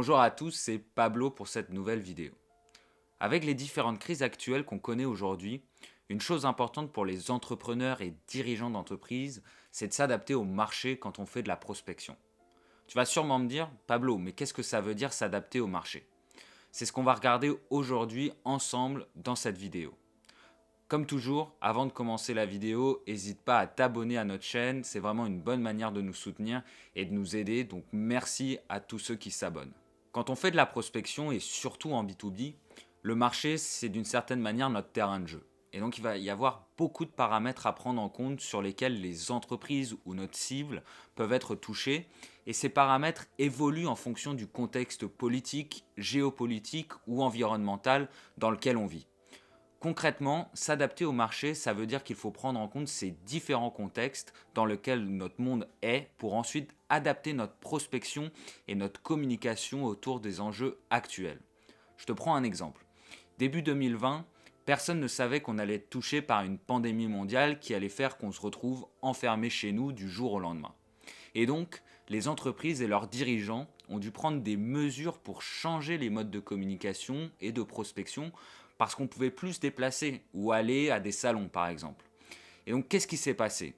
Bonjour à tous, c'est Pablo pour cette nouvelle vidéo. Avec les différentes crises actuelles qu'on connaît aujourd'hui, une chose importante pour les entrepreneurs et dirigeants d'entreprise, c'est de s'adapter au marché quand on fait de la prospection. Tu vas sûrement me dire, Pablo, mais qu'est-ce que ça veut dire s'adapter au marché? C'est ce qu'on va regarder aujourd'hui ensemble dans cette vidéo. Comme toujours, avant de commencer la vidéo, n'hésite pas à t'abonner à notre chaîne, c'est vraiment une bonne manière de nous soutenir et de nous aider, donc merci à tous ceux qui s'abonnent. Quand on fait de la prospection et surtout en B2B, le marché c'est d'une certaine manière notre terrain de jeu. Et donc il va y avoir beaucoup de paramètres à prendre en compte sur lesquels les entreprises ou notre cible peuvent être touchées. Et ces paramètres évoluent en fonction du contexte politique, géopolitique ou environnemental dans lequel on vit. Concrètement, s'adapter au marché, ça veut dire qu'il faut prendre en compte ces différents contextes dans lesquels notre monde est pour ensuite adapter notre prospection et notre communication autour des enjeux actuels. Je te prends un exemple. Début 2020, personne ne savait qu'on allait être touché par une pandémie mondiale qui allait faire qu'on se retrouve enfermé chez nous du jour au lendemain. Et donc, les entreprises et leurs dirigeants ont dû prendre des mesures pour changer les modes de communication et de prospection parce qu'on ne pouvait plus se déplacer ou aller à des salons par exemple. Et donc, qu'est-ce qui s'est passé?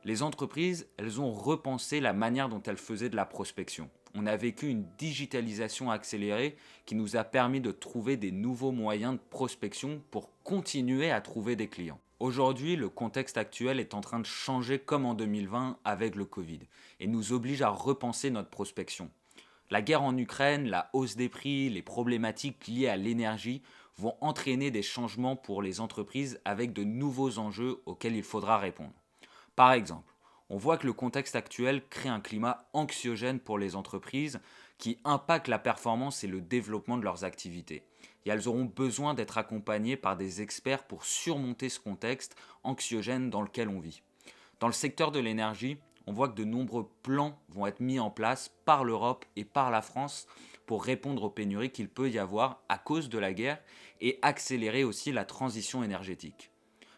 Les entreprises, elles ont repensé la manière dont elles faisaient de la prospection. On a vécu une digitalisation accélérée qui nous a permis de trouver des nouveaux moyens de prospection pour continuer à trouver des clients. Aujourd'hui, le contexte actuel est en train de changer comme en 2020 avec le Covid et nous oblige à repenser notre prospection. La guerre en Ukraine, la hausse des prix, les problématiques liées à l'énergie vont entraîner des changements pour les entreprises avec de nouveaux enjeux auxquels il faudra répondre. Par exemple, on voit que le contexte actuel crée un climat anxiogène pour les entreprises qui impacte la performance et le développement de leurs activités. Et elles auront besoin d'être accompagnées par des experts pour surmonter ce contexte anxiogène dans lequel on vit. Dans le secteur de l'énergie, on voit que de nombreux plans vont être mis en place par l'Europe et par la France pour répondre aux pénuries qu'il peut y avoir à cause de la guerre et accélérer aussi la transition énergétique.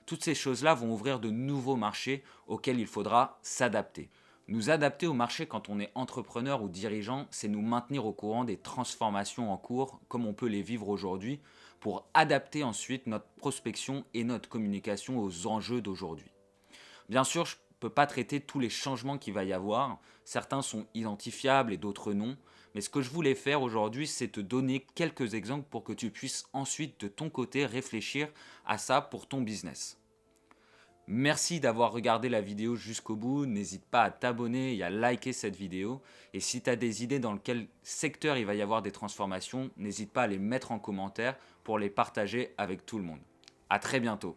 Toutes ces choses-là vont ouvrir de nouveaux marchés auxquels il faudra s'adapter. Nous adapter au marché quand on est entrepreneur ou dirigeant, c'est nous maintenir au courant des transformations en cours, comme on peut les vivre aujourd'hui, pour adapter ensuite notre prospection et notre communication aux enjeux d'aujourd'hui. Bien sûr, je ne peux pas traiter tous les changements qu'il va y avoir. Certains sont identifiables et d'autres non. Mais ce que je voulais faire aujourd'hui, c'est te donner quelques exemples pour que tu puisses ensuite de ton côté réfléchir à ça pour ton business. Merci d'avoir regardé la vidéo jusqu'au bout. N'hésite pas à t'abonner et à liker cette vidéo. Et si tu as des idées dans quel secteur il va y avoir des transformations, n'hésite pas à les mettre en commentaire pour les partager avec tout le monde. À très bientôt.